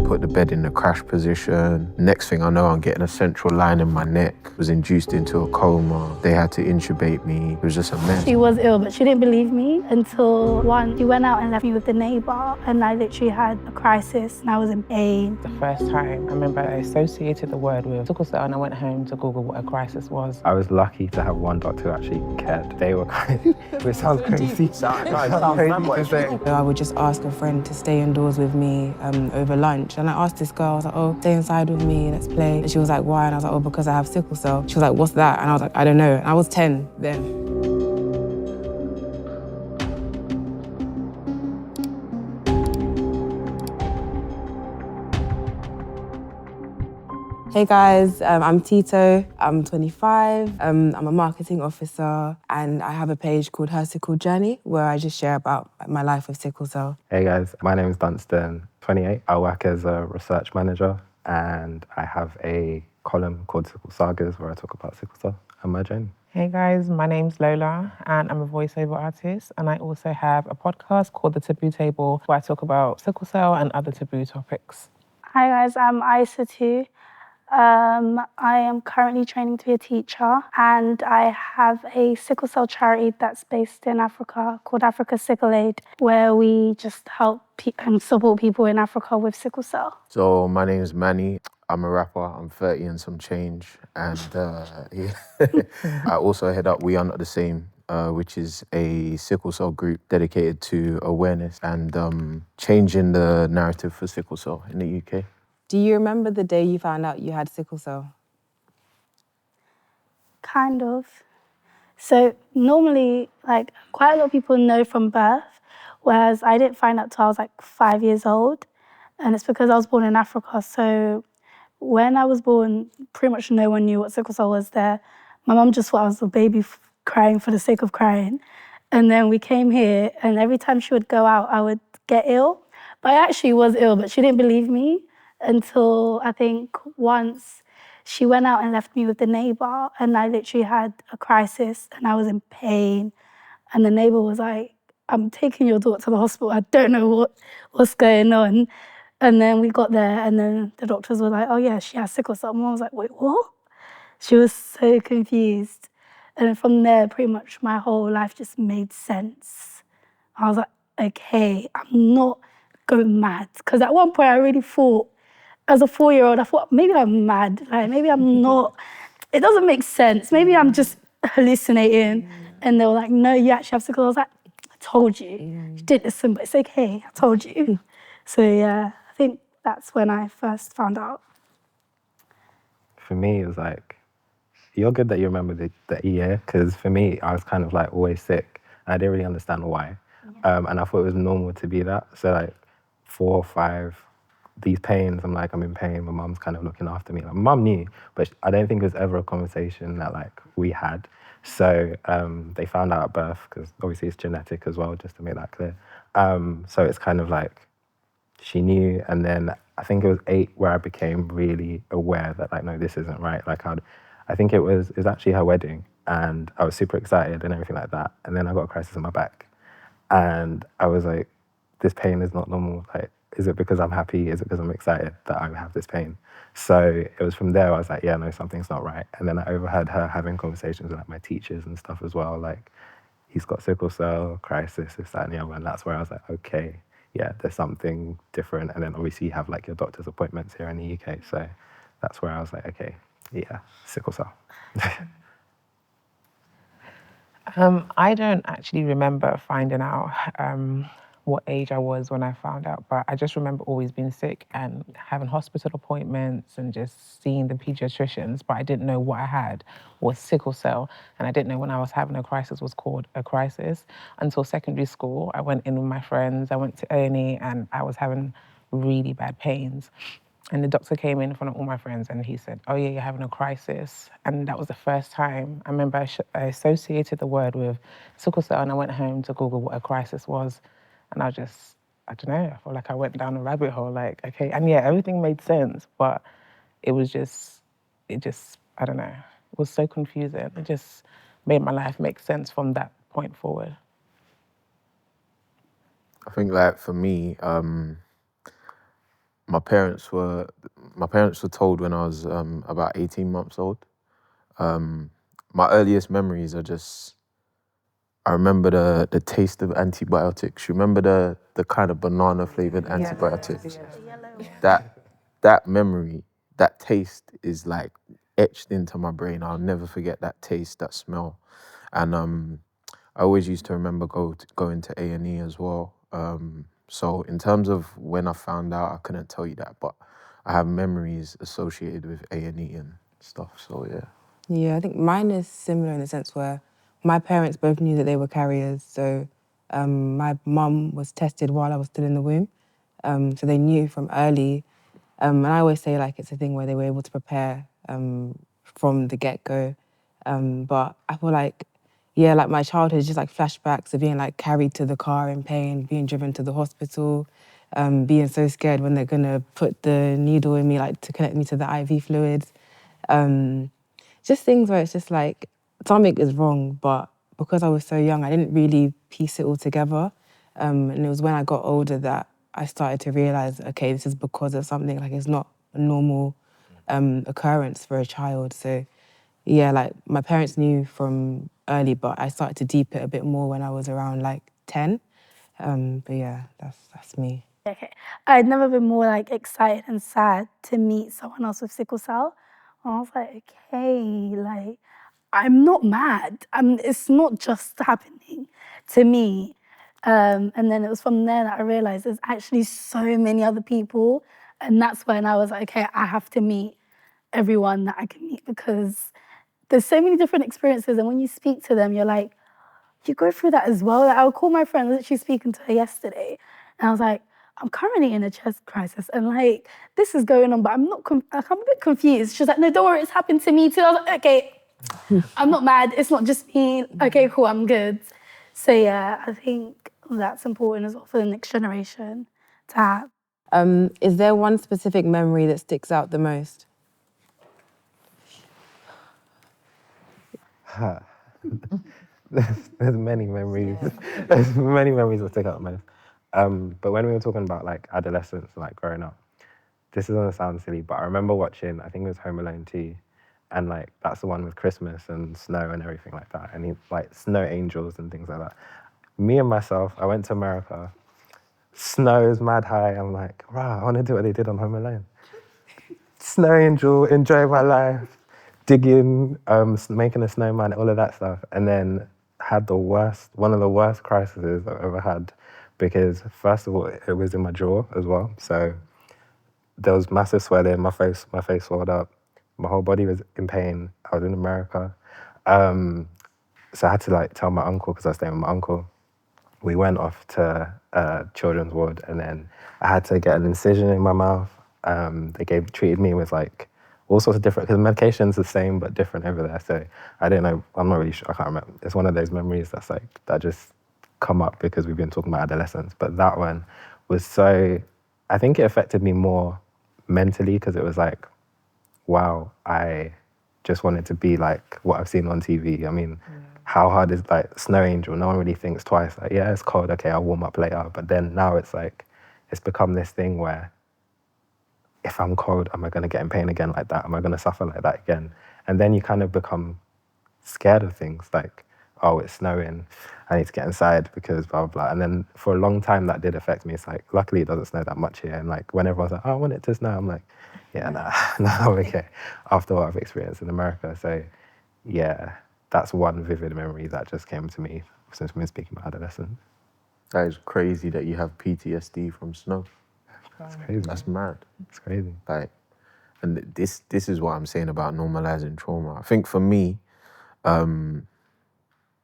put the bed in the crash position. Next thing I know, I'm getting a central line in my neck. Was induced into a coma. They had to intubate me. It was just a mess. She was ill, but she didn't believe me until she went out and left me with the neighbour, and I literally had a crisis and I was in pain. The first time, I remember I associated the word with sickle cell, and I went home to Google what a crisis was. I was lucky to have one doctor who actually cared. They were crazy. It sounds crazy. I would just ask a friend to stay indoors with me over lunch. And I asked this girl, I was like, oh, stay inside with me, let's play. And she was like, why? And I was like, oh, because I have sickle cell. She was like, what's that? And I was like, I don't know. And I was 10 then. Hey guys, I'm Tito, I'm 25, I'm a marketing officer, and I have a page called Her Sickle Journey where I just share about my life with sickle cell. Hey guys, my name is Dunstan, 28. I work as a research manager and I have a column called Sickle Sagas where I talk about sickle cell and my journey. Hey guys, my name's Lola and I'm a voiceover artist, and I also have a podcast called The Taboo Table where I talk about sickle cell and other taboo topics. Hi guys, I'm Isa too. I am currently training to be a teacher, and I have a sickle cell charity that's based in Africa called Africa Sickle Aid, where we just help and support people in Africa with sickle cell. So my name is Manny. I'm a rapper. I'm 30 and some change. And I also head up We Are Not The Same, which is a sickle cell group dedicated to awareness and changing the narrative for sickle cell in the UK. Do you remember the day you found out you had sickle cell? Kind of. So normally, like, quite a lot of people know from birth, whereas I didn't find out till I was like 5 years old. And it's because I was born in Africa. So when I was born, pretty much no one knew what sickle cell was there. My mum just thought I was a baby crying for the sake of crying. And then we came here, and every time she would go out, I would get ill. But I actually was ill, but she didn't believe me until I think once she went out and left me with the neighbour, and I literally had a crisis and I was in pain. And the neighbour was like, I'm taking your daughter to the hospital. I don't know what's going on. And then we got there, and then the doctors were like, oh yeah, she has sickle cell. Mum was like, wait, what? She was so confused. And from there, pretty much my whole life just made sense. I was like, okay, I'm not going mad. Because at one point I really thought, as a 4-year-old, I thought, maybe I'm mad. Like, maybe I'm not, it doesn't make sense. Maybe I'm just hallucinating. And they were like, no, you actually have sickle. I was like, I told you. You didn't listen, but it's okay. I told you. So yeah, I think that's when I first found out. For me, it was like, you're good that you remember the year, because for me, I was kind of like always sick. And I didn't really understand why. And I thought it was normal to be that. So like 4 or 5, these pains, I'm like, I'm in pain. My mum's kind of looking after me. Like, my mum knew, but I don't think it was ever a conversation that like we had. So they found out at birth, because obviously it's genetic as well, just to make that clear. So it's kind of like, she knew, and then I think it was 8 where I became really aware that like, no, this isn't right. Like I think it was actually her wedding, and I was super excited and everything like that. And then I got a crisis in my back, and I was like, this pain is not normal. Like, is it because I'm happy? Is it because I'm excited that I have this pain? So it was from there I was like, yeah, no, something's not right. And then I overheard her having conversations with like my teachers and stuff as well. Like, he's got sickle cell, crisis, this, that, and the other. And that's where I was like, okay, yeah, there's something different. And then obviously you have like your doctor's appointments here in the UK. So that's where I was like, okay, yeah, sickle cell. I don't actually remember finding out what age I was when I found out, but I just remember always being sick and having hospital appointments and just seeing the pediatricians, but I didn't know what I had was sickle cell, and I didn't know when I was having a crisis was called a crisis until secondary school. I went in with my friends, I went to A&E, and I was having really bad pains. And the doctor came in front of all my friends and he said, oh yeah, you're having a crisis. And that was the first time. I remember I associated the word with sickle cell, and I went home to Google what a crisis was. And I don't know, I felt like I went down a rabbit hole, like, okay. And yeah, everything made sense, but it just, I don't know, it was so confusing. It just made my life make sense from that point forward. I think like for me, my parents were told when I was about 18 months old. My earliest memories are just, I remember the taste of antibiotics. You remember the kind of banana flavored antibiotics? That memory, that taste is like etched into my brain. I'll never forget that taste, that smell. And I always used to remember going to A&E as well. So in terms of when I found out, I couldn't tell you that, but I have memories associated with A&E and stuff. So yeah. Yeah, I think mine is similar in the sense where my parents both knew that they were carriers. So my mum was tested while I was still in the womb. So they knew from early. And I always say like it's a thing where they were able to prepare from the get-go. But I feel like, yeah, like my childhood is just like flashbacks of being like carried to the car in pain, being driven to the hospital, being so scared when they're gonna put the needle in me, like to connect me to the IV fluids. Just things where it's just like something is wrong, but because I was so young, I didn't really piece it all together. And it was when I got older that I started to realize, okay, this is because of something, like it's not a normal occurrence for a child. So yeah, like my parents knew from early, but I started to deep it a bit more when I was around like 10. But yeah, that's me. Okay. I'd never been more like excited and sad to meet someone else with sickle cell. And I was like, okay, like I'm not mad. It's not just happening to me. And then it was from there that I realized there's actually so many other people. And that's when I was like, okay, I have to meet everyone that I can meet because there's so many different experiences. And when you speak to them, you're like, you go through that as well. Like, I would call my friend, literally speaking to her yesterday, and I was like, I'm currently in a chest crisis, and like this is going on, but I'm not. Like, I'm a bit confused. She's like, no, don't worry, it's happened to me too. I was like, okay, I'm not mad. It's not just me. Okay, cool, I'm good. So yeah, I think that's important as well for the next generation to have. Is there one specific memory that sticks out the most? There's many memories. There's many memories that stick out most. But when we were talking about like adolescence, like growing up, this is gonna sound silly, but I remember watching, I think it was Home Alone 2, and like that's the one with Christmas and snow and everything like that, and like snow angels and things like that. Me and myself, I went to America. Snow is mad high. I'm like, wow, I want to do what they did on Home Alone. Snow angel, enjoy my life, digging, making a snowman, all of that stuff. And then had one of the worst crises I've ever had because first of all, it was in my jaw as well. So there was massive swelling, my face swelled up, my whole body was in pain. I was in America. So I had to like tell my uncle, because I was staying with my uncle. We went off to children's ward, and then I had to get an incision in my mouth. They treated me with like all sorts of different, because medication's the same but different over there. So I didn't know, I'm not really sure, I can't remember. It's one of those memories that's like, that just come up because we've been talking about adolescence. But that one was so, I think it affected me more mentally because it was like, wow, I just wanted to be like what I've seen on TV. I mean, how hard is like Snow Angel? No one really thinks twice. Like, yeah, it's cold. Okay, I'll warm up later. But then now it's like, it's become this thing where if I'm cold, am I going to get in pain again like that? Am I going to suffer like that again? And then you kind of become scared of things like, oh, it's snowing. I need to get inside because blah, blah, blah. And then for a long time, that did affect me. It's like, luckily it doesn't snow that much here. And like, when everyone's like, oh, I want it to snow, I'm like, yeah, nah, I'm okay. After what I've experienced in America. So yeah, that's one vivid memory that just came to me since we've been speaking about adolescence. That is crazy that you have PTSD from snow. It's crazy. That's mad. It's crazy. Like, and this is what I'm saying about normalizing trauma. I think for me,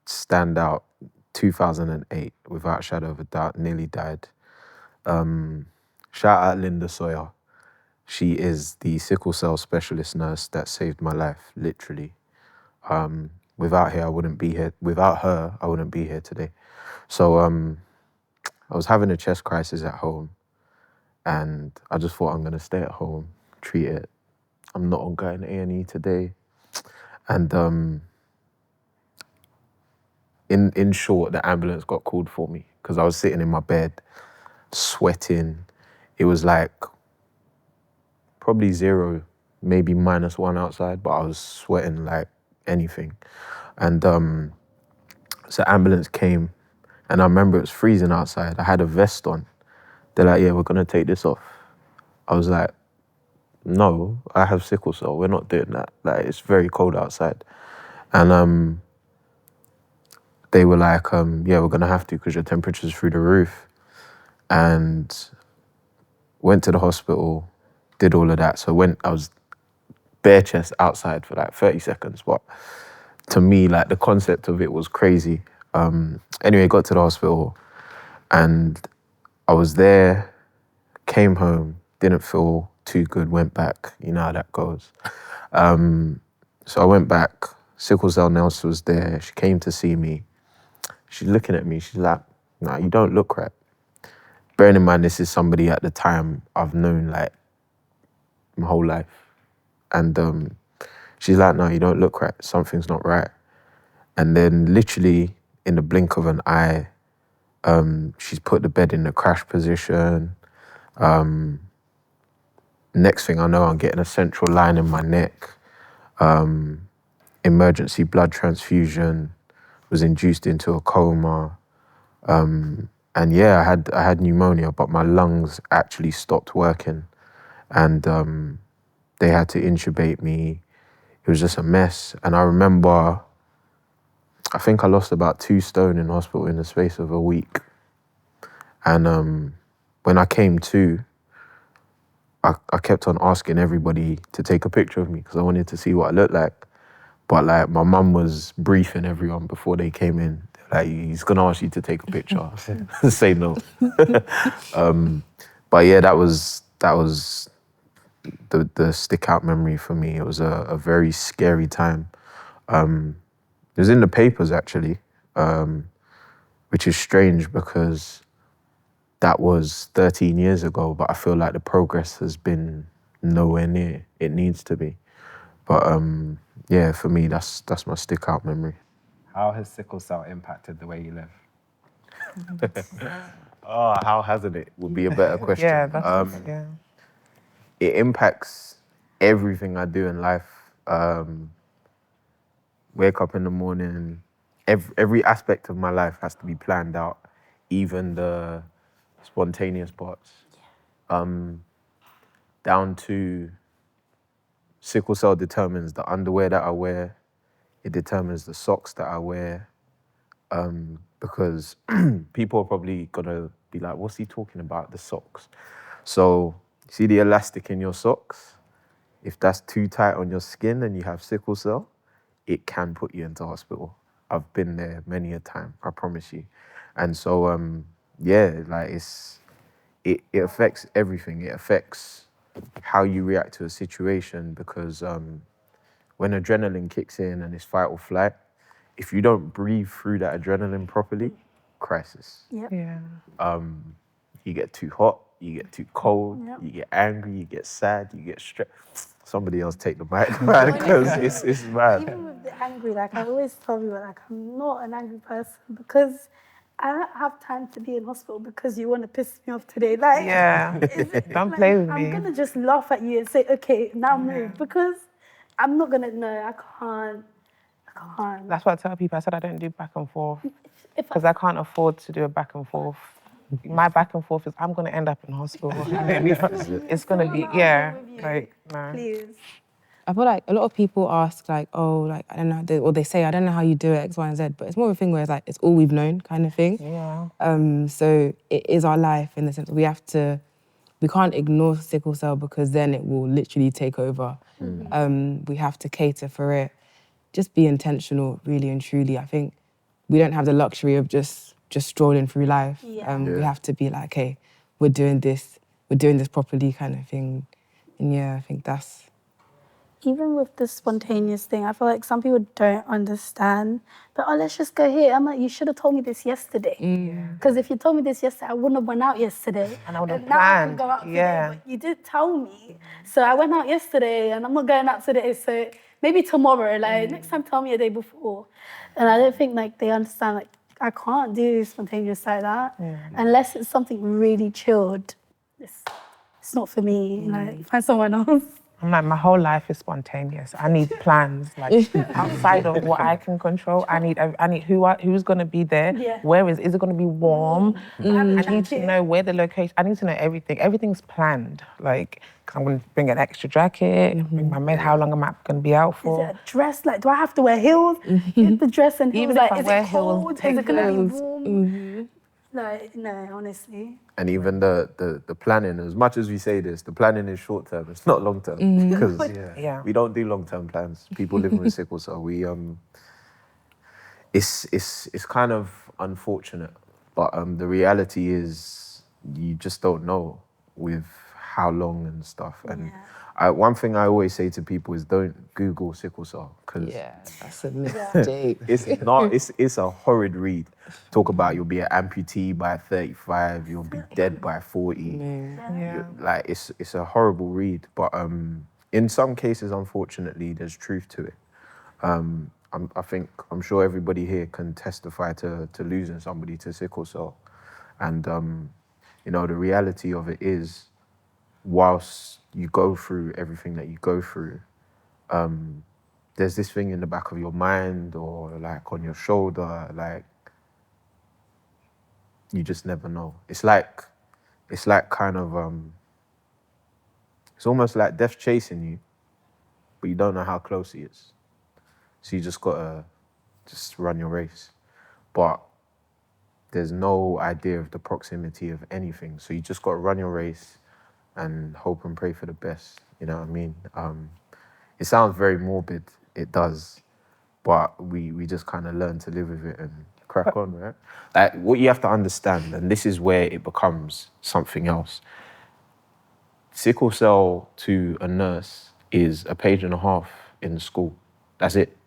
stand out 2008, without a shadow of a doubt, nearly died. Shout out Linda Sawyer. She is the sickle cell specialist nurse that saved my life, literally. Without her, I wouldn't be here. Without her, I wouldn't be here today. So I was having a chest crisis at home, and I just thought I'm gonna stay at home, treat it. I'm not going to A&E today. And in short, the ambulance got called for me because I was sitting in my bed, sweating. It was like probably 0, maybe -1 outside, but I was sweating like anything. And so ambulance came, and I remember it was freezing outside. I had a vest on. They're like, yeah, we're gonna take this off. I was like, no, I have sickle cell. We're not doing that. Like, it's very cold outside. And they were like, yeah, we're gonna have to because your temperature's through the roof. And went to the hospital, did all of that. So I was bare chest outside for like 30 seconds. But to me, like, the concept of it was crazy. Anyway, got to the hospital and I was there, came home, didn't feel too good, went back. You know how that goes. So I went back, sickle cell nurse was there. She came to see me. She's looking at me, she's like, nah, you don't look right. Bearing in mind, this is somebody at the time I've known like my whole life. And she's like, no, you don't look right. Something's not right. And then literally in the blink of an eye, she's put the bed in the crash position. Next thing I know, I'm getting a central line in my neck. Emergency blood transfusion, was induced into a coma. And yeah, I had pneumonia, but my lungs actually stopped working. And they had to intubate me. It was just a mess. And I remember, I think I lost about 2 stone in hospital in the space of a week. And when I came to, I kept on asking everybody to take a picture of me because I wanted to see what I looked like. But like, my mum was briefing everyone before they came in. Like, he's gonna ask you to take a picture. Say no. But yeah, that was the stick out memory for me. It was a very scary time. It was in the papers actually, which is strange because that was 13 years ago, but I feel like the progress has been nowhere near it needs to be. But yeah, for me, that's my stick out memory. How has sickle cell impacted the way you live? Oh, how hasn't it? Would be a better question. Yeah, that's yeah. It impacts everything I do in life. Wake up in the morning, every aspect of my life has to be planned out, even the spontaneous parts. Down to sickle cell determines the underwear that I wear. It determines the socks that I wear. Because people are probably gonna be like, what's he talking about, the socks? So, see the elastic in your socks? If that's too tight on your skin and you have sickle cell, it can put you into hospital. I've been there many a time, I promise you. And so, yeah, like it affects everything. It affects how you react to a situation because when adrenaline kicks in and it's fight or flight, if you don't breathe through that adrenaline properly, crisis. Yep. Yeah. You get too hot, you get too cold, Yep. you get angry, you get sad, you get stressed. Somebody else take the mic, man, because it's mad. Even with the angry, like, I always tell you, like, I'm not an angry person because I don't have time to be in hospital because you want to piss me off today. Like, Yeah. Don't play with me. I'm gonna just laugh at you and say, okay, now move, because I'm not gonna. No, I can't. That's what I tell people. I said I don't do back and forth If because I can't afford to do a back and forth. My back and forth is I'm gonna end up in hospital. It's gonna be like no. please. I feel like a lot of people ask, like, oh, like, I don't know, or they say, I don't know how you do it, X, Y, and Z, but it's more of a thing where it's like, it's all we've known kind of thing. Yeah. So it is our life in the sense that we can't ignore sickle cell because then it will literally take over. We have to cater for it. Just be intentional, really and truly. I think we don't have the luxury of just strolling through life. We have to be like, okay, we're doing this properly kind of thing. And yeah, I think that's... Even with the spontaneous thing, I feel like some people don't understand. But, oh, let's just go here. I'm like, you should have told me this yesterday. Because if you told me this yesterday, I wouldn't have went out yesterday. And I would have now I can planned. go out today, Yeah. but you did tell me. So I went out yesterday and I'm not going out today. So maybe tomorrow, like next time tell me a day before. And I don't think like they understand, like, I can't do spontaneous like that unless it's something really chilled. It's it's not for me. Like, find someone else. I'm like, my whole life is spontaneous. I need plans, like outside of what I can control. I need who's gonna be there. Yeah. Where is it gonna be warm? I need to jacket. know where the location. I need to know everything. Everything's planned. Like, cause I'm gonna bring an extra jacket. Bring my med. How long am I gonna be out Is for? it a dress? Like, do I have to wear heels? Is the dress and heels, Even like, if I is wear it heels, cold? take Is it gonna be heels. warm? Like, no, honestly. And even the planning, as much as we say this, the planning is short term. It's not long term because Yeah. we don't do long term plans. People living with sickle cell, it's kind of unfortunate, but the reality is you just don't know with how long and stuff. And one thing I always say to people is don't Google sickle cell because That's a mistake. it's a horrid read. Talk about you'll be an amputee by 35, you'll be dead by 40. Yeah. Like it's a horrible read, but in some cases, unfortunately, there's truth to it. I'm sure everybody here can testify to losing somebody to sickle cell, and you know, the reality of it is, whilst you go through everything that you go through, there's this thing in the back of your mind or like on your shoulder, like you just never know. It's like kind of it's almost like death chasing you, but you don't know how close he is. So you just gotta just run your race. But there's no idea of the proximity of anything. So you just gotta run your race and hope and pray for the best. You know what I mean? It sounds very morbid, it does, but we just kind of learn to live with it and crack on, right? Like, what you have to understand, and this is where it becomes something else. Sickle cell to a nurse is a page and a half in school. That's it.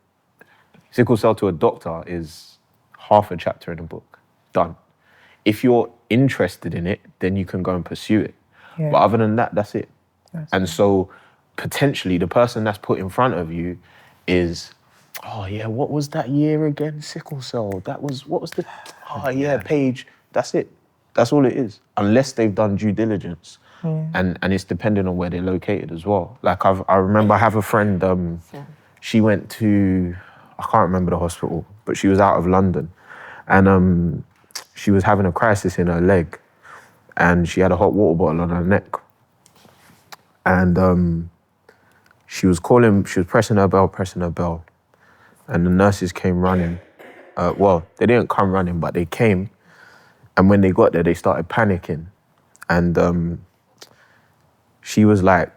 Sickle cell to a doctor is half a chapter in a book. Done. If you're interested in it, then you can go and pursue it. Yeah. But other than that, that's it. And so potentially the person that's put in front of you is, oh yeah, what was that year again? Sickle cell. What was the, oh yeah, page. That's it. That's all it is. Unless they've done due diligence. And it's depending on where they're located as well. Like I remember I have a friend, she went to, I can't remember the hospital, but she was out of London. And she was having a crisis in her leg. And she had a hot water bottle on her neck. And she was pressing her bell. And the nurses came running. Well, they didn't come running, but they came. And when they got there, they started panicking. And she was like,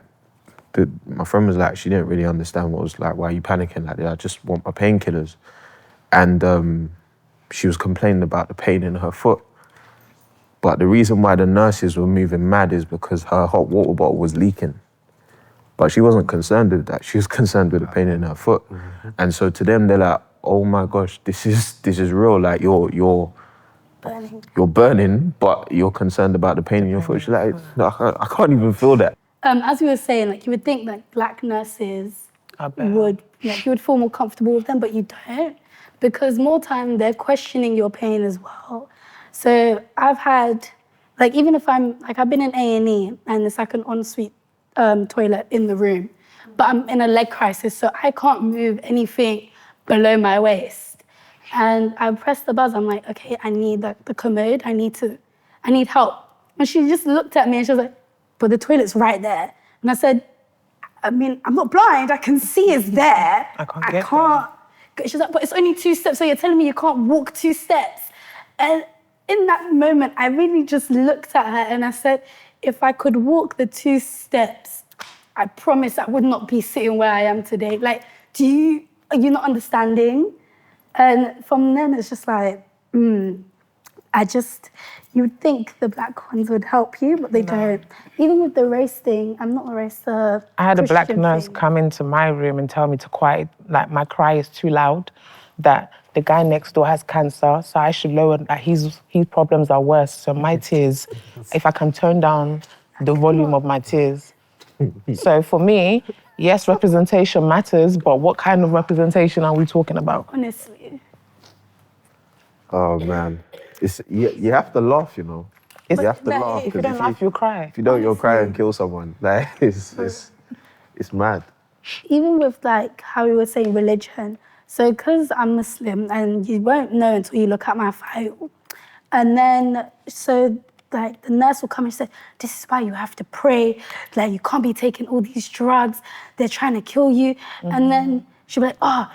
my friend was like, she didn't really understand what was like, why are you panicking like that? I just want my painkillers. And she was complaining about the pain in her foot. But the reason why the nurses were moving mad is because her hot water bottle was leaking. But she wasn't concerned with that. She was concerned with the pain in her foot. And so to them, they're like, oh my gosh, this is real. Like you're burning, but you're concerned about the pain in your foot. She's like, no, I can't even feel that. As we were saying, like, you would think that black nurses would, like, you would feel more comfortable with them, but you don't, because more time they're questioning your pain as well. So I've had, like, even if I've been in A&E and it's like an ensuite toilet in the room, but I'm in a leg crisis, so I can't move anything below my waist. And I pressed the buzzer. I'm like, okay, I need the commode. I need help. And she just looked at me and she was like, but the toilet's right there. And I said, I mean, I'm not blind. I can see it's there. I can't. She's like, but it's only 2 steps. So you're telling me you can't walk 2 steps? And in that moment, I really just looked at her and I said, if I could walk the 2 steps, I promise I would not be sitting where I am today. Like, are you not understanding? And from then, it's just like, you would think the black ones would help you, but they don't. Even with the race thing, I'm not a race. I had a black nurse come into my room and tell me to quiet, like my cry is too loud, that the guy next door has cancer, so I should lower, that his problems are worse. So my tears, if I can turn down the volume of my tears. So for me, yes, representation matters, but what kind of representation are we talking about? Honestly. Oh man, you have to laugh, you know. You have to laugh. If you don't laugh, you'll cry. If you don't, you'll cry and kill someone. Like, it's mad. Even with like how we were saying religion, so because I'm Muslim and you won't know until you look at my file, and then so like the nurse will come and say, this is why you have to pray, like you can't be taking all these drugs, they're trying to kill you. And then she'll be like, oh,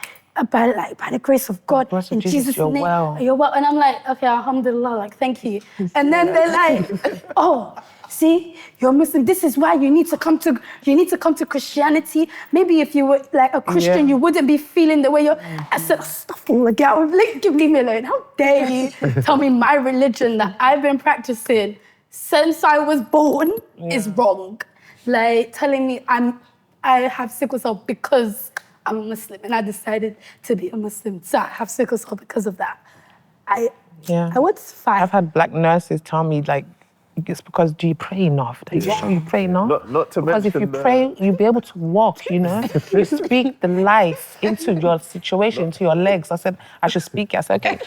by the grace of God, in Jesus' you're name, well. you're well. And I'm like, okay, alhamdulillah, like thank you. And then they're like, oh, see, you're Muslim. This is why you need to come to Christianity. Maybe if you were like a Christian, you wouldn't be feeling the way you're. I said, astaghfirullah, leave me alone. How dare you tell me my religion that I've been practicing since I was born is wrong? Like telling me I have sickle cell because I'm a Muslim and I decided to be a Muslim. So I have sickle cell because of that. I would fight. I've had black nurses tell me like, it's because do you pray enough? Are you sure you pray enough? Not to because mention if you pray, you'll be able to walk, you know? You speak the life into your situation, into your legs. I said, I should speak it. I said, okay,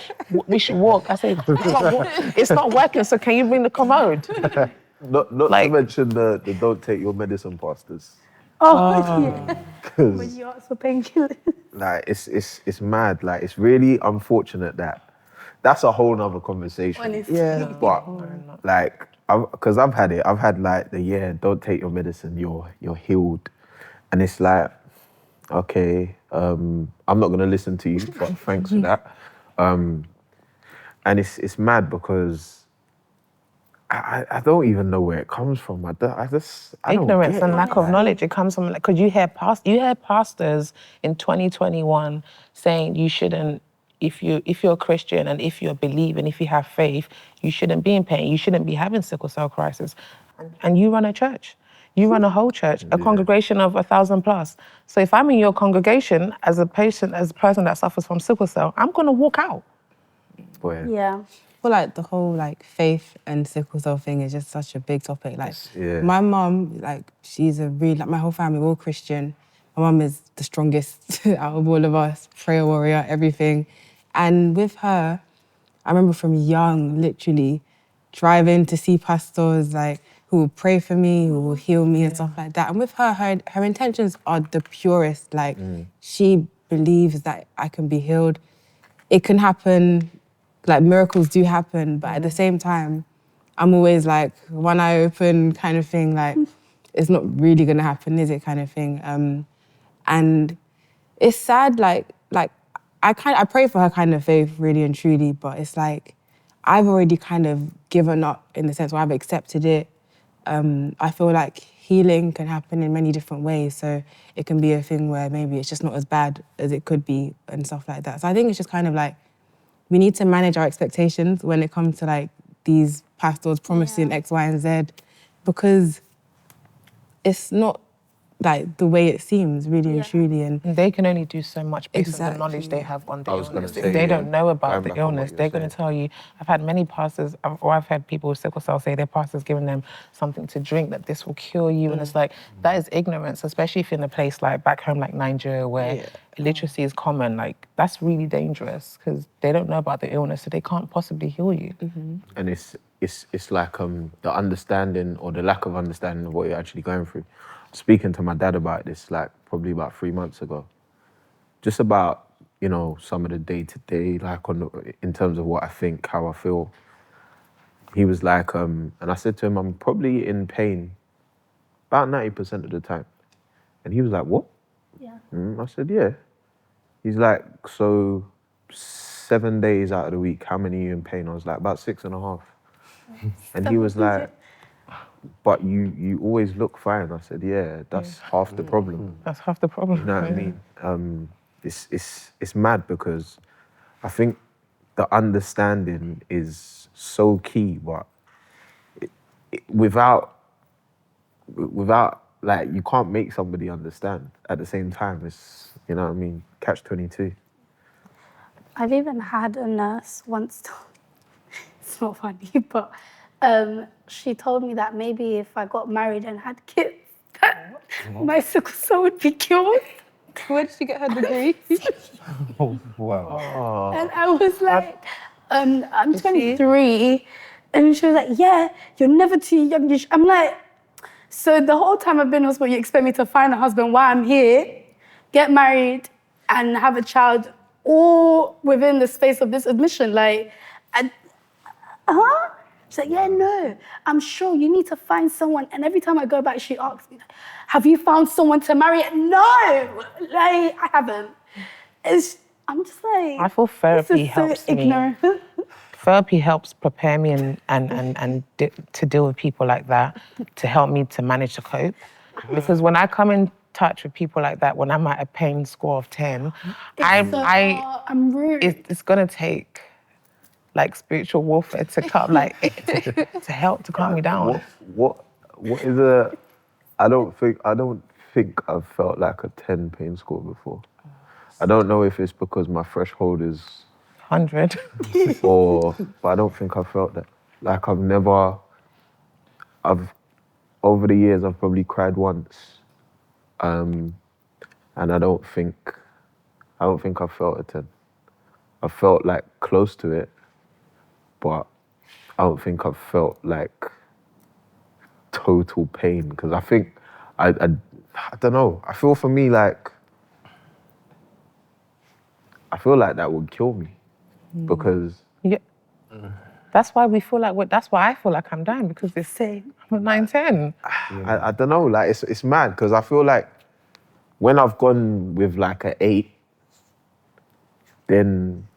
we should walk. I said, it's not working, so can you bring the commode? Not to mention the don't take your medicine pastors. Yeah. When you ask for painkillers. Like, it's mad. Like, it's really unfortunate that's a whole nother conversation. Honestly. Yeah. But, like, because I've had it. I've had, like, don't take your medicine, you're healed. And it's like, okay, I'm not going to listen to you, but thanks for that. And it's mad because I don't even know where it comes from. I don't Ignorance get and it. lack of knowledge. It comes from, because you hear pastors in 2021 saying you shouldn't, if you're a Christian and if you believe and if you have faith, you shouldn't be in pain. You shouldn't be having sickle cell crisis. And you run a church. You run a whole church, a congregation of 1,000 plus. So if I'm in your congregation as a person that suffers from sickle cell, I'm gonna walk out. Boy. Yeah. I feel like the whole like faith and sickle cell thing is just such a big topic. Like Yeah. my mum, like she's a really, like my whole family, we're all Christian. My mum is the strongest out of all of us, prayer warrior, everything. And with her, I remember from young, literally driving to see pastors like who will pray for me, who will heal me and stuff like that. And with her, her intentions are the purest. Like she believes that I can be healed. It can happen, like miracles do happen, but at the same time, I'm always like one eye open kind of thing, like it's not really gonna happen, is it, kind of thing. And it's sad, like I pray for her kind of faith really and truly, but it's like I've already kind of given up in the sense where I've accepted it. I feel like healing can happen in many different ways, so it can be a thing where maybe it's just not as bad as it could be and stuff like that. So I think it's just kind of like we need to manage our expectations when it comes to like these pastors promising X, Y, and Z, because it's not like the way it seems, really and truly. And they can only do so much based on the knowledge they have on the illness. If they don't know about the illness, they're going to tell you. I've had many pastors, or I've had people with sickle cell say their pastor's giving them something to drink that this will cure you, and it's like, that is ignorance, especially if you're in a place like back home like Nigeria where illiteracy is common. Like, that's really dangerous because they don't know about the illness, so they can't possibly heal you. And it's like the understanding or the lack of understanding of what you're actually going through. Speaking to my dad about this, like probably about 3 months ago, just about, some of the day-to-day, like in terms of what I think, how I feel. He was like, and I said to him, I'm probably in pain about 90% of the time. And he was like, what? Yeah. I said, yeah. He's like, so 7 days out of the week, how many are you in pain? I was like, about 6.5. And he was like, but you always look fine. I said, yeah, that's half the problem. That's half the problem. You know what I mean? It's mad because I think the understanding is so key, but without like, you can't make somebody understand at the same time. It's, you know what I mean? Catch-22. I've even had a nurse once, it's not funny, but she told me that maybe if I got married and had kids, that my sickle cell would be cured. where did she get her degree? Wow. And I was like, I'm 23. And she was like, yeah, you're never too young. I'm like, so the whole time I've been in hospital, you expect me to find a husband while I'm here, get married, and have a child, all within the space of this admission. Like, huh? She's like, yeah, no, I'm sure you need to find someone. And every time I go back, she asks me, have you found someone to marry? No, like, I haven't. I'm just like, I feel therapy this is so helps ignorant. me. Therapy helps prepare me to deal with people like that, to help me to manage to cope. Because when I come in touch with people like that, when I'm at a pain score of 10, I'm rude. it's gonna take like spiritual warfare to come, like to help to calm me down. What is a? I don't think I've felt like a 10 pain score before. I don't know if it's because my threshold is 100. but I don't think I've felt that. Like over the years I've probably cried once, and I don't think I've felt a 10. I felt like close to it, but I don't think I've felt like total pain, because I think I don't know. I feel for me like that would kill me, because Yeah. That's why we feel like that's why I feel like I'm dying, because it's same. I'm at 9-10. I don't know. Like it's mad, because I feel like when I've gone with like an 8, then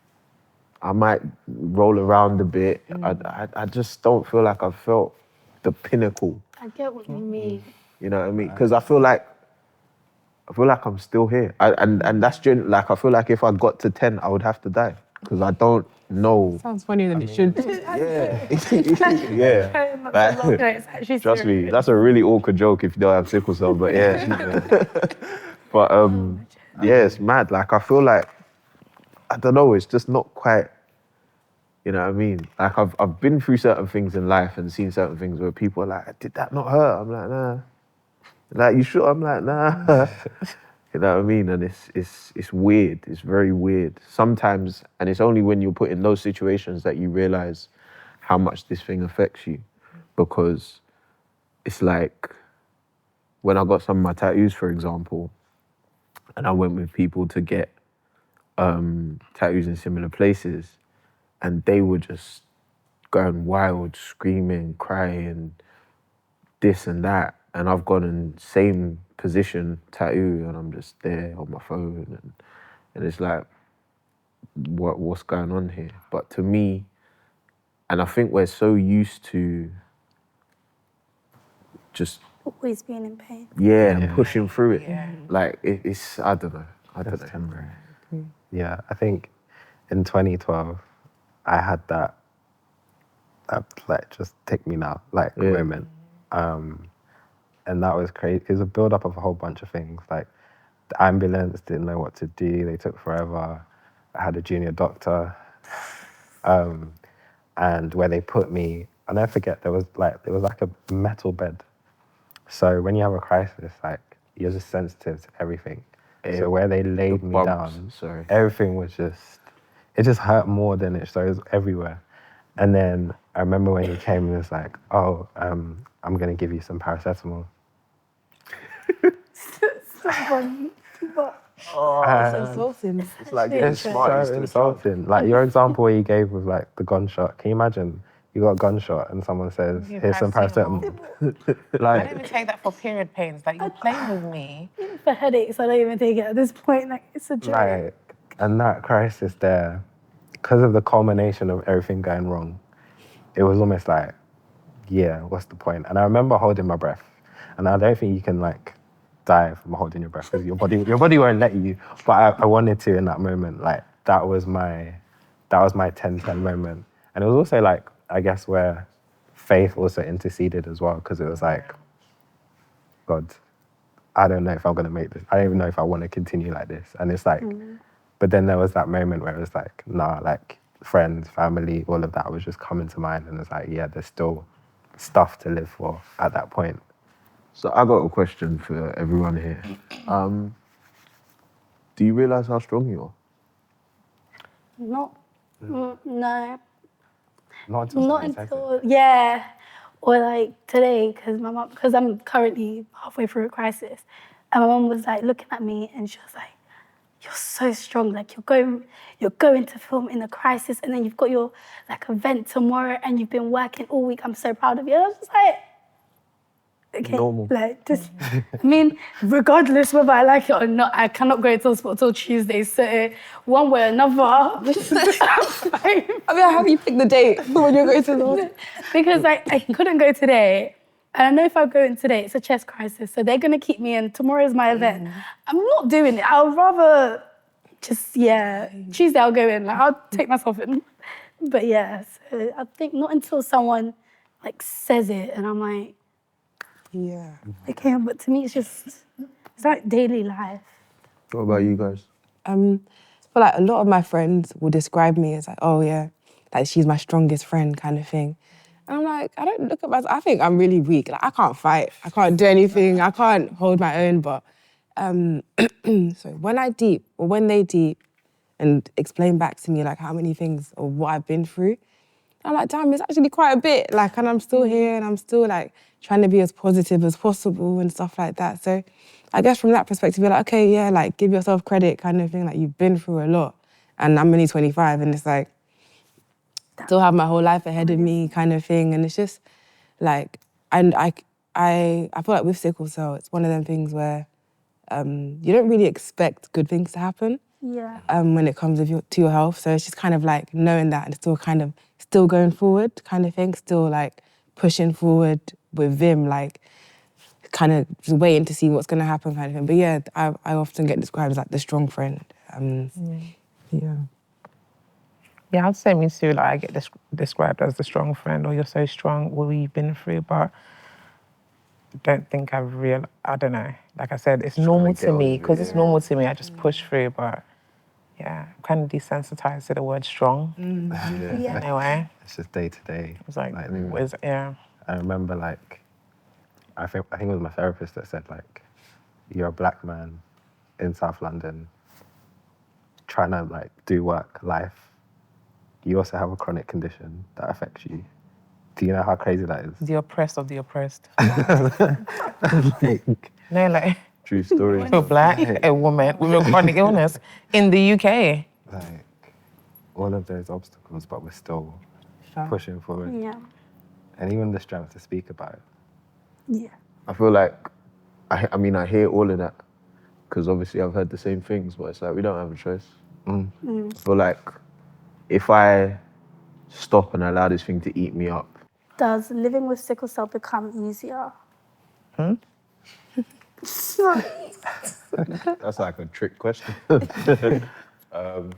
I might roll around a bit. I just don't feel like I've felt the pinnacle. I get what you mean. You know what I mean? Because I feel like I'm still here. And that's like, I feel like if I got to 10, I would have to die, because I don't know. Sounds funnier than it should. Yeah. Like, trust me, that's a really awkward joke if you don't have sickle cell, but yeah. But yeah, it's mad. Like, I feel like, I don't know, it's just not quite, you know what I mean? Like, I've been through certain things in life and seen certain things where people are like, did that not hurt? I'm like, nah. Like, you sure? I'm like, nah. You know what I mean? And it's weird. It's very weird. Sometimes, and it's only when you're put in those situations that you realize how much this thing affects you. Because it's like, when I got some of my tattoos, for example, and I went with people to get tattoos in similar places, and they were just going wild, screaming, crying, this and that. And I've gone in same position, tattoo, and I'm just there on my phone, and it's like, what's going on here? But to me, and I think we're so used to just Always being in pain. and pushing through it. Like it's I don't know. Yeah, I think in 2012, I had that like just take me now moment. And that was crazy. It was a build up of a whole bunch of things. Like the ambulance didn't know what to do. They took forever. I had a junior doctor. And where they put me, I'll never forget, there was like a metal bed. So when you have a crisis, like you're just sensitive to everything. So where they laid me down, everything was it just hurt more than it, so it was everywhere. And then I remember when he came and was like, oh, I'm gonna give you some paracetamol. So funny. But It's insulting. It's like It's so insulting. Like your example where you gave with like the gunshot. Can you imagine you got a gunshot and someone says, here's some paracetamol? I don't even take that for period pains. Like, you're playing with me. even for headaches, I don't even take it at this point. Like, it's a joke. Right. And that crisis there, because of the culmination of everything going wrong, it was almost like, yeah, what's the point? And I remember holding my breath. And I don't think you can like die from holding your breath, because your body won't let you. But I wanted to in that moment. Like that was my 10-10 moment. And it was also like, I guess, where faith also interceded as well, because it was like, God, I don't know if I'm gonna make this. I don't even know if I want to continue like this. And it's like, but then there was that moment where it was like, nah, like friends, family, all of that was just coming to mind, and it's like, yeah, there's still stuff to live for at that point. So I got a question for everyone here. Do you realise how strong you are? No. Not until Not someone says it. until, yeah. Or like today, because I'm currently halfway through a crisis. And my mum was like looking at me and she was like, you're so strong. Like you're going to film in a crisis and then you've got your like event tomorrow and you've been working all week. I'm so proud of you. And I was just like, okay, Normal. like just, I mean, regardless whether I like it or not, I cannot go to hospital till Tuesday. So one way or another, I'm fine. I mean, how have you picked the date for when you're going to the hospital? Because I couldn't go today. And I know if I go in today, it's a chest crisis. So they're going to keep me in. Tomorrow's my event. I'm not doing it. I'll rather just, Tuesday I'll go in. Like, I'll take myself in. But yeah, so I think not until someone like says it and I'm like, Yeah. okay, but to me it's like daily life. What about you guys? I feel like a lot of my friends will describe me as like, oh yeah, like she's my strongest friend kind of thing. And I'm like, I don't look at myself, I think I'm really weak. Like I can't fight, I can't do anything, I can't hold my own, but so when they deep and explain back to me like how many things or what I've been through, I'm like, damn, it's actually quite a bit. Like, and I'm still here and I'm still like trying to be as positive as possible and stuff like that. So I guess from that perspective, you're like, okay, yeah, like give yourself credit kind of thing. Like you've been through a lot and I'm only 25 and it's like, still have my whole life ahead of me kind of thing. And it's just like, and I feel like with sickle cell, it's one of them things where you don't really expect good things to happen. Yeah. When it comes to your health. So it's just kind of like knowing that and still going forward kind of thing, still like pushing forward with Vim, like kind of just waiting to see what's going to happen kind of thing. But yeah, I often get described as like the strong friend. Yeah. Yeah, I'd say me too. Like I get described as the strong friend, or you're so strong, what you've been through. But I don't think I don't know. Like I said, it's normal to me because it's normal to me. I just push through, but yeah, I'm kind of desensitized to the word strong. Yeah. Anyway, It's just day to day. it's like, I remember like, I think it was my therapist that said like, you're a black man in South London trying to like do work, life. You also have a chronic condition that affects you. Do you know how crazy that is? the oppressed of the oppressed. Like, No, like True story. you're black, a woman with a chronic illness in the UK. like all of those obstacles, but we're still pushing forward. Yeah. And even the strength to speak about it. Yeah. I feel like, I mean, I hear all of that because obviously I've heard the same things, but it's like we don't have a choice. I feel like if I stop and allow this thing to eat me up, Does living with sickle cell become easier? that's like a trick question. I'm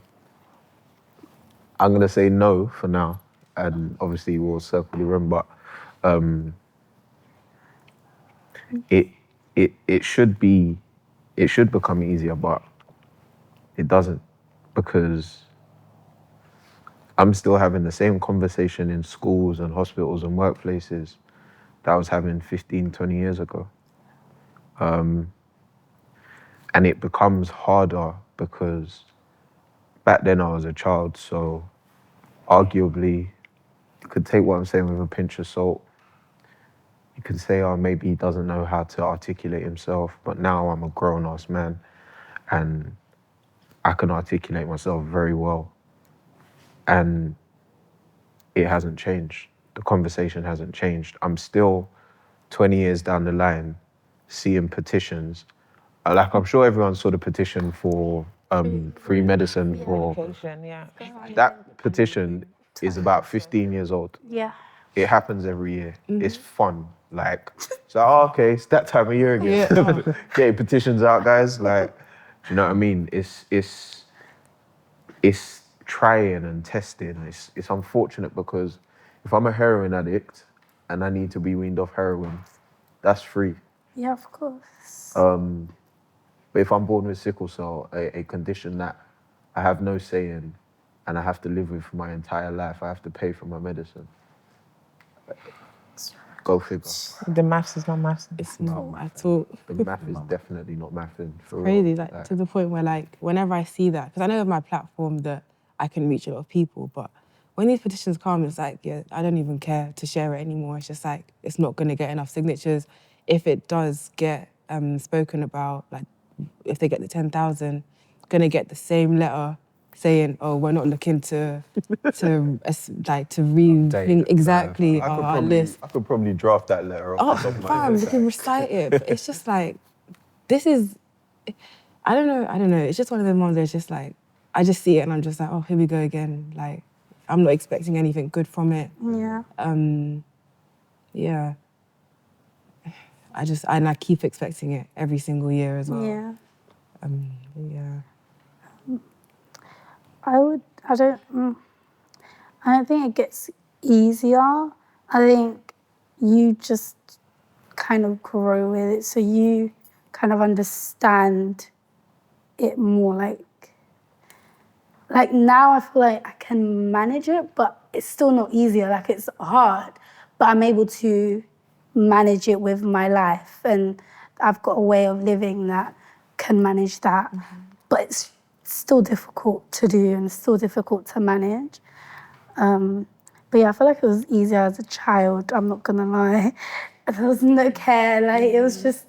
gonna say no for now, and obviously we'll circle the room, but it should become easier, but it doesn't, because I'm still having the same conversation in schools and hospitals and workplaces that I was having 15, 20 years ago. And it becomes harder because back then I was a child, so arguably you could take what I'm saying with a pinch of salt. You could say, oh, maybe he doesn't know how to articulate himself, but now I'm a grown-ass man and I can articulate myself very well. And it hasn't changed. The conversation hasn't changed. I'm still 20 years down the line seeing petitions. Like, I'm sure everyone saw the petition for free medicine for... Yeah. That petition is about 15 years old. Yeah. It happens every year. It's fun. Like, so, oh, okay, it's that time of year again. Getting petitions out, guys. Like, do you know what I mean? It's trying and testing. It's unfortunate because if I'm a heroin addict and I need to be weaned off heroin, that's free. Yeah, of course. But if I'm born with sickle cell, a condition that I have no say in and I have to live with for my entire life, I have to pay for my medicine. Go figure. The maths is not maths. It's not at all. The math is definitely not mathing. For Crazy, real. like to the point where like whenever I see that, because I know with my platform that I can reach a lot of people, but when these petitions come, it's like, yeah, I don't even care to share it anymore. It's just like, it's not going to get enough signatures. If it does get spoken about, like if they get the 10,000, going to get the same letter saying, oh, we're not looking to rethink exactly our list. I could probably draft that letter off the top of my Fam, head. we can recite it. But it's just like, this is, I don't know. It's just one of the ones where it's just like, I just see it and I'm just like, oh, here we go again. Like, I'm not expecting anything good from it. Yeah. Yeah. I keep expecting it every single year as well. Yeah. Yeah. I don't think it gets easier. I think you just kind of grow with it, so you kind of understand it more. Like now I feel like I can manage it, but it's still not easier. Like it's hard, but I'm able to manage it with my life, and I've got a way of living that can manage that. But it's still difficult to do and still difficult to manage. But yeah, I feel like it was easier as a child, I'm not gonna lie. There was no care, like it was just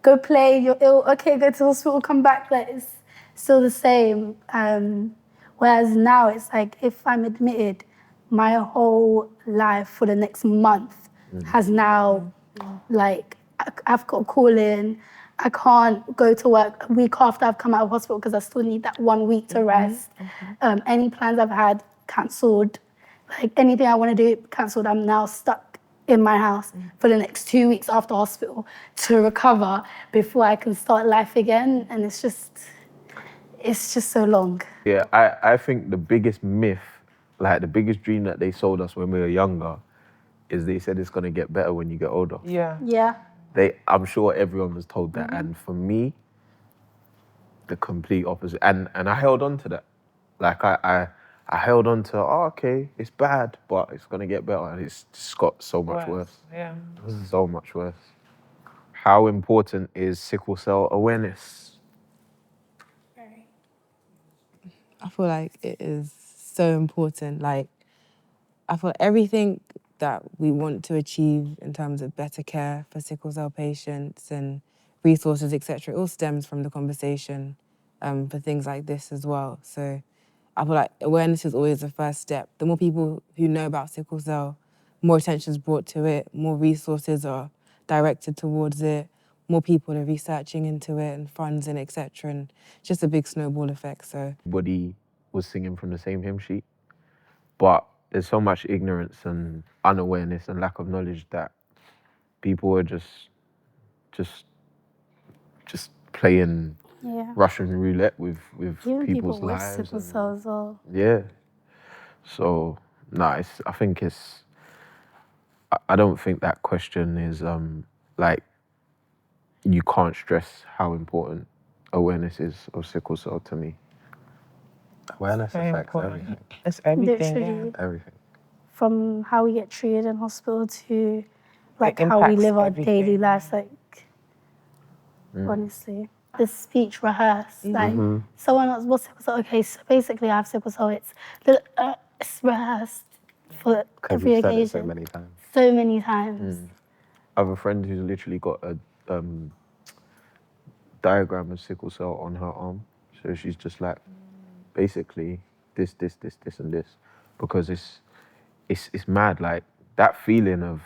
go play, you're ill, okay, go to the hospital, come back, like it's still the same. Whereas now it's like if I'm admitted, my whole life for the next month has now, like, I've got to call in, I can't go to work a week after I've come out of hospital because I still need that 1 week to rest. Any plans I've had, cancelled. Like anything I want to do, cancelled. I'm now stuck in my house for the next 2 weeks after hospital to recover before I can start life again. And it's just so long. Yeah, I think the biggest myth, like the biggest dream that they sold us when we were younger, is they said it's gonna get better when you get older. Yeah. Yeah. I'm sure everyone was told that, and for me, the complete opposite. And I held on to that. Like I held on to, oh, okay, it's bad, but it's gonna get better, and it's just got so much worse. Yeah. So much worse. How important is sickle cell awareness? I feel like it is so important. Like, I feel everything that we want to achieve in terms of better care for sickle cell patients and resources, etc., it all stems from the conversation for things like this as well. So I feel like awareness is always the first step. The more people who know about sickle cell, more attention is brought to it, more resources are directed towards it, more people are researching into it and funds and etc. And it's just a big snowball effect. So Everybody was singing from the same hymn sheet, but there's so much ignorance and unawareness and lack of knowledge that people are just playing Russian roulette with Even people's people with lives. sickle cell as well. Yeah. So I think it's. I don't think that question is like you can't stress how important awareness is of sickle cell to me. Awareness Very affects important. everything. It's everything. Literally. Yeah. Everything. From how we get treated in hospital to like It how we impacts live our everything. daily lives, like honestly. The speech rehearsed, like someone else was sickle cell, okay, so basically I have sickle cell, it's rehearsed for Because every you've said it occasion. so many times. So many times. I have a friend who's literally got a diagram of sickle cell on her arm. So she's just like, basically, this, and this. Because it's mad, like, that feeling of,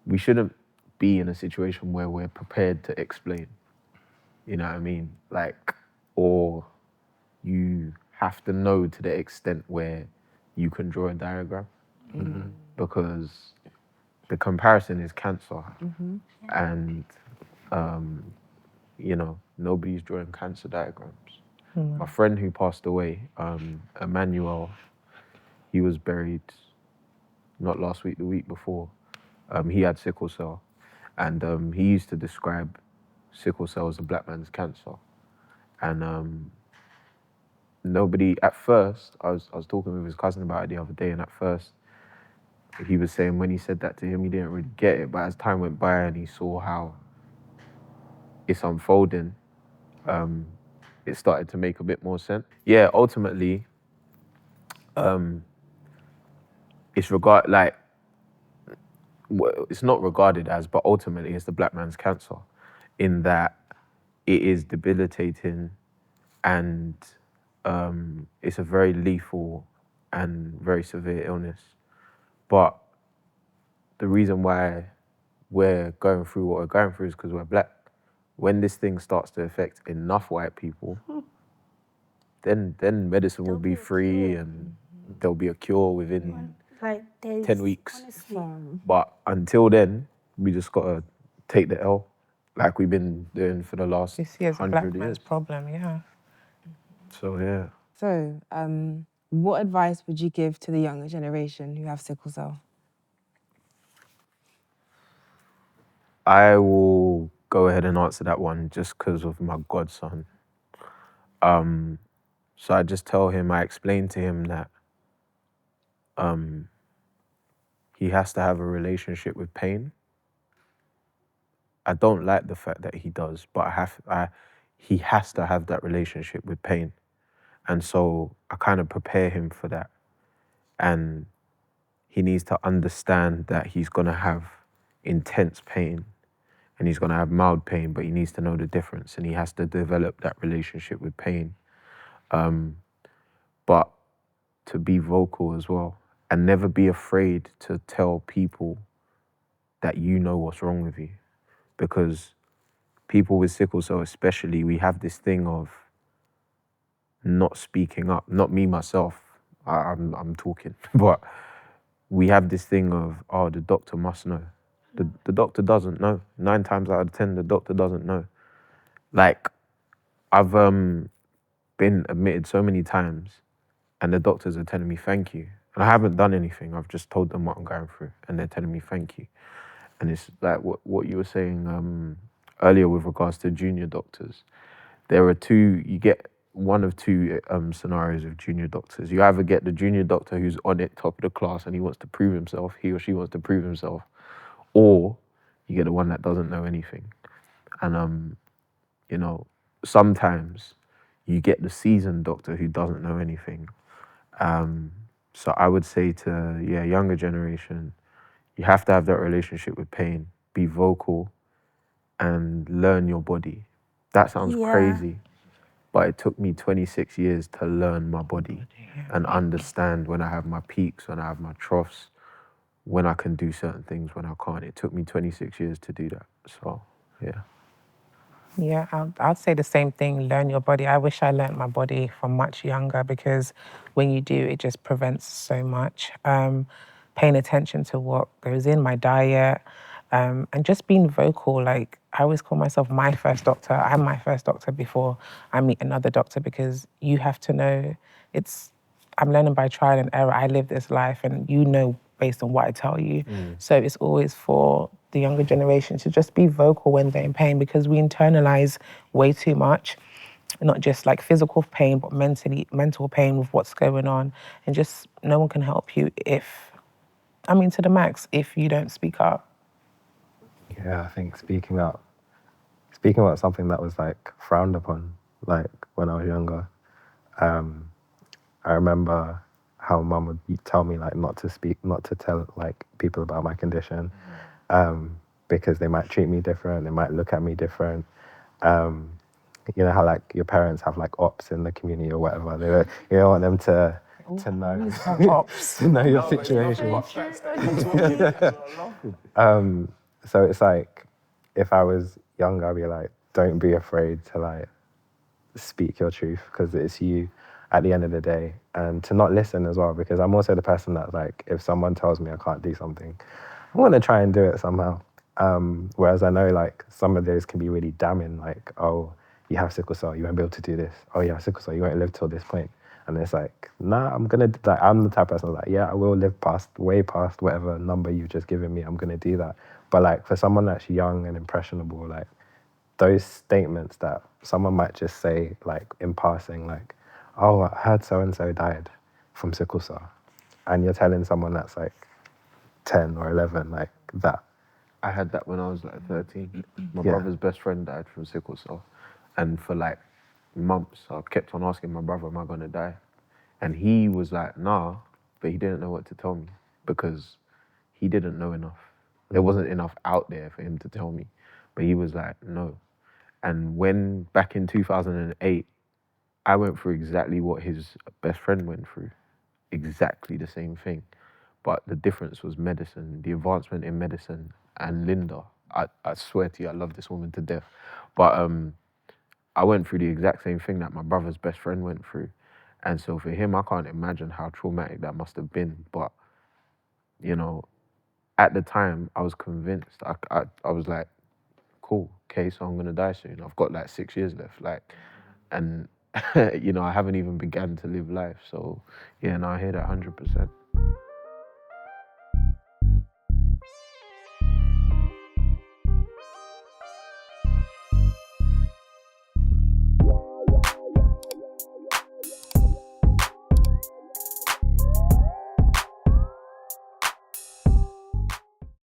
we shouldn't be in a situation where we're prepared to explain. You know what I mean? Like, or you have to know to the extent where you can draw a diagram. Because the comparison is cancer. And, you know, nobody's drawing cancer diagrams. My friend who passed away, Emmanuel, he was buried not last week, the week before. He had sickle cell. And he used to describe sickle cell as a black man's cancer. And nobody, at first, I was talking with his cousin about it the other day, and at first, he was saying when he said that to him, he didn't really get it. But as time went by and he saw how it's unfolding, it started to make a bit more sense. Yeah, ultimately, it's it's not regarded as, but ultimately it's the black man's cancer, in that it is debilitating, and it's a very lethal and very severe illness. But the reason why we're going through what we're going through is because we're black. When this thing starts to affect enough white people, then medicine will be free and there'll be a cure within Like days, 10 weeks. honestly. But until then, we just gotta take the L, like we've been doing for the last You see, as a black 100 man's years. problem, yeah. So yeah. So, what advice would you give to the younger generation who have sickle cell? I will go ahead and answer that one just because of my godson. So I just tell him, I explain to him that he has to have a relationship with pain. I don't like the fact that he does, but he has to have that relationship with pain. And so I kind of prepare him for that. And he needs to understand that he's gonna have intense pain and he's gonna have mild pain, but he needs to know the difference and he has to develop that relationship with pain. But to be vocal as well and never be afraid to tell people that you know what's wrong with you. Because people with sickle cell especially, we have this thing of not speaking up. Not me myself, I'm talking, but we have this thing of, oh, the doctor must know. The doctor doesn't know. 9 times out of 10, the doctor doesn't know. Like, I've been admitted so many times and the doctors are telling me thank you. And I haven't done anything. I've just told them what I'm going through and they're telling me thank you. And it's like what you were saying earlier with regards to junior doctors. You get one of two scenarios of junior doctors. You either get the junior doctor who's on it, top of the class, and he wants to prove himself, he or she wants to prove himself, or you get the one that doesn't know anything. And sometimes you get the seasoned doctor who doesn't know anything. So I would say to younger generation, you have to have that relationship with pain, be vocal, and learn your body. That sounds crazy, but it took me 26 years to learn my body and understand when I have my peaks, when I have my troughs, when I can do certain things, when I can't. It took me 26 years to do that. So, yeah. Yeah, I'd say the same thing, learn your body. I wish I learned my body from much younger because when you do, it just prevents so much. Paying attention to what goes in my diet and just being vocal. Like, I always call myself my first doctor. I'm my first doctor before I meet another doctor because you have to know I'm learning by trial and error. I live this life and you know based on what I tell you. So it's always for the younger generation to just be vocal when they're in pain because we internalize way too much, not just like physical pain, but mental pain with what's going on. And just no one can help you to the max, if you don't speak up. Yeah, I think speaking about something that was like frowned upon, like when I was younger. I remember how mum would tell me like not to tell like people about my condition, because they might treat me different, they might look at me different. You know how like your parents have like ops in the community or whatever. You don't want them to know to know your situation. So it's like if I was younger, I'd be like, don't be afraid to like speak your truth because it's you at the end of the day, and to not listen as well, because I'm also the person that like if someone tells me I can't do something, I'm gonna try and do it somehow. Whereas I know like some of those can be really damning, like, oh, you have sickle cell, you won't be able to do this. Oh, you have sickle cell, you won't live till this point. And it's like, nah, I'm the type of person like, yeah, I will live way past whatever number you've just given me. I'm gonna do that. But like for someone that's young and impressionable, like those statements that someone might just say like in passing, like, oh, I heard so and so died from sickle cell, and you're telling someone that's like 10 or 11 like that. I had that when I was like 13. My Yeah. brother's best friend died from sickle cell. And for like months, I kept on asking my brother, am I gonna die? And he was like, nah, but he didn't know what to tell me. because he didn't know enough. There wasn't enough out there for him to tell me. But he was like, no. And when back in 2008, I went through exactly what his best friend went through. Exactly the same thing. But the difference was medicine, the advancement in medicine. And Linda, I swear to you, I love this woman to death. But I went through the exact same thing that my brother's best friend went through. And so for him, I can't imagine how traumatic that must have been. But, you know, at the time, I was convinced. I was like, cool, okay, so I'm gonna die soon. I've got like 6 years left, like, and you know, I haven't even begun to live life. So yeah, no, I hear that 100%.